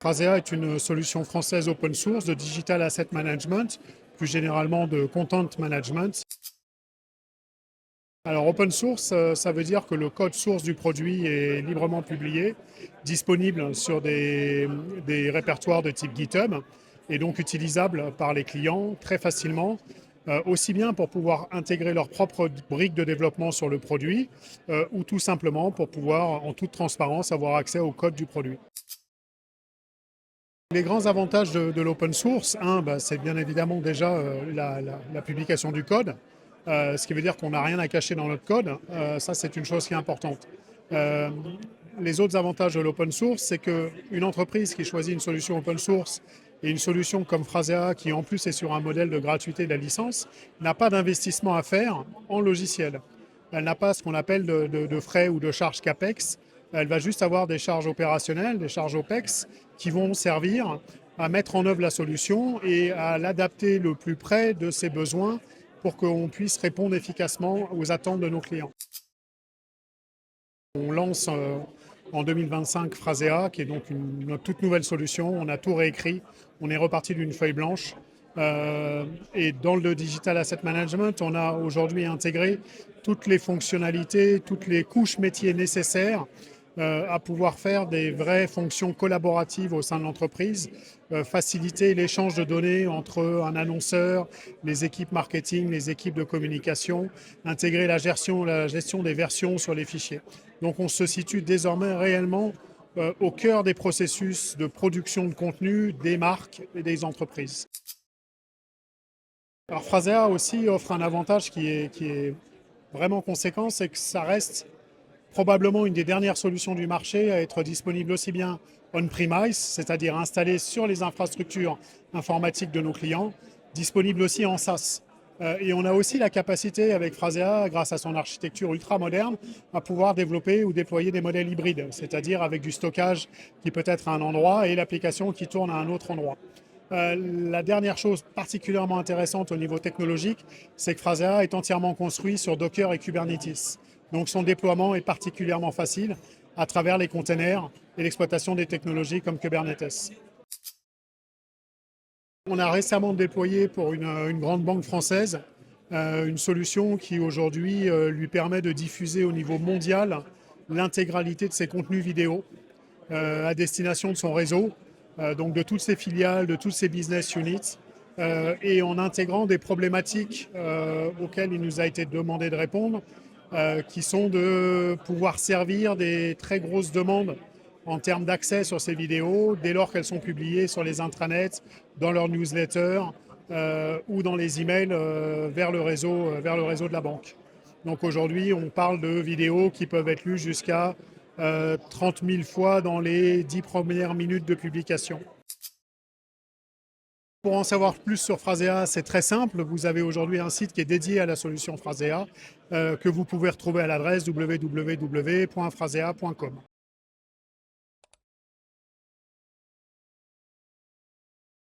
Phrasea est une solution française open source de digital asset management, plus généralement de content management. Alors open source, ça veut dire que le code source du produit est librement publié, disponible sur des répertoires de type GitHub et donc utilisable par les clients très facilement, aussi bien pour pouvoir intégrer leurs propres briques de développement sur le produit ou tout simplement pour pouvoir en toute transparence avoir accès au code du produit. Les grands avantages de l'open source, c'est bien évidemment déjà la publication du code, ce qui veut dire qu'on n'a rien à cacher dans notre code. Ça, c'est une chose qui est importante. Euh, les autres avantages de l'open source, c'est qu'une entreprise qui choisit une solution open source et une solution comme Phrasea, qui en plus est sur un modèle de gratuité de la licence, n'a pas d'investissement à faire en logiciel. Elle n'a pas ce qu'on appelle de frais ou de charges CAPEX. Elle va juste avoir des charges opérationnelles, des charges OPEX, qui vont servir à mettre en œuvre la solution et à l'adapter le plus près de ses besoins pour qu'on puisse répondre efficacement aux attentes de nos clients. On lance en 2025 Phrasea, qui est donc une toute nouvelle solution. On a tout réécrit, on est reparti d'une feuille blanche. Et dans le Digital Asset Management, on a aujourd'hui intégré toutes les fonctionnalités, toutes les couches métiers nécessaires à pouvoir faire des vraies fonctions collaboratives au sein de l'entreprise, faciliter l'échange de données entre un annonceur, les équipes marketing, les équipes de communication, intégrer la gestion des versions sur les fichiers. Donc on se situe désormais réellement au cœur des processus de production de contenu des marques et des entreprises. Alors Phrasea aussi offre un avantage qui est vraiment conséquent, c'est que ça reste probablement une des dernières solutions du marché à être disponible aussi bien on-premise, c'est-à-dire installée sur les infrastructures informatiques de nos clients, disponible aussi en SaaS. Et on a aussi la capacité avec Phrasea, grâce à son architecture ultra moderne, à pouvoir développer ou déployer des modèles hybrides, c'est-à-dire avec du stockage qui peut être à un endroit et l'application qui tourne à un autre endroit. La dernière chose particulièrement intéressante au niveau technologique, c'est que Phrasea est entièrement construit sur Docker et Kubernetes. Donc son déploiement est particulièrement facile à travers les containers et l'exploitation des technologies comme Kubernetes. On a récemment déployé pour une grande banque française une solution qui aujourd'hui lui permet de diffuser au niveau mondial l'intégralité de ses contenus vidéo à destination de son réseau, donc de toutes ses filiales, de toutes ses business units, et en intégrant des problématiques auxquelles il nous a été demandé de répondre, qui sont de pouvoir servir des très grosses demandes en termes d'accès sur ces vidéos dès lors qu'elles sont publiées sur les intranets, dans leurs newsletters ou dans les emails vers le réseau de la banque. Donc aujourd'hui, on parle de vidéos qui peuvent être lues jusqu'à 30 000 fois dans les 10 premières minutes de publication. Pour en savoir plus sur Phrasea, c'est très simple. Vous avez aujourd'hui un site qui est dédié à la solution Phrasea que vous pouvez retrouver à l'adresse www.phrasea.com.